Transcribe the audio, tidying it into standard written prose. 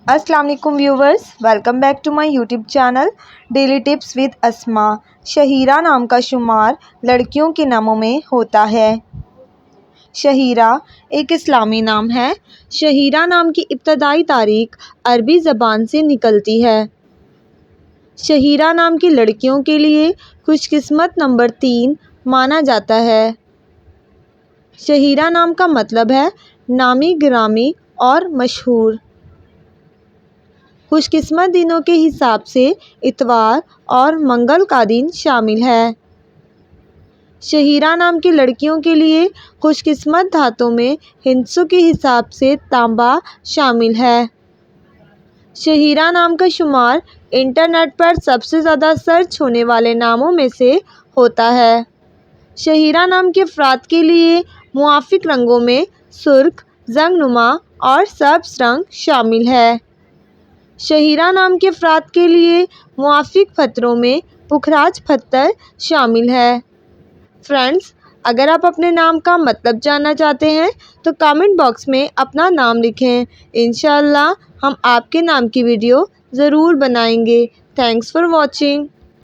السلام علیکم viewers, welcome back to my YouTube channel daily tips with Asma. شہیرہ نام کا شمار لڑکیوں کے ناموں میں ہوتا ہے۔ شہیرہ ایک اسلامی نام ہے۔ شہیرہ نام کی ابتدائی تاریخ عربی زبان سے نکلتی ہے۔ شہیرہ نام کی لڑکیوں کے لیے خوش قسمت نمبر 3 مانا جاتا ہے۔ شہیرہ نام کا مطلب ہے نامی گرامی اور مشہور۔ خوش قسمت دنوں کے حساب سے اتوار اور منگل کا دن شامل ہے۔ شہیرہ نام کی لڑکیوں کے لیے خوش قسمت دھاتوں میں ہندسوں کے حساب سے تانبا شامل ہے۔ شہیرہ نام کا شمار انٹرنیٹ پر سب سے زیادہ سرچ ہونے والے ناموں میں سے ہوتا ہے۔ شہیرہ نام کے افراد کے لیے موافق رنگوں میں سرخ، زنگ نما اور سبز رنگ شامل ہے۔ شہیرہ نام کے افراد کے لیے موافق پتھروں میں پکھراج پتھر شامل ہے۔ فرینڈز، اگر آپ اپنے نام کا مطلب جاننا چاہتے ہیں تو کامنٹ باکس میں اپنا نام لکھیں۔ انشاءاللہ ہم آپ کے نام کی ویڈیو ضرور بنائیں گے۔ Thanks for watching.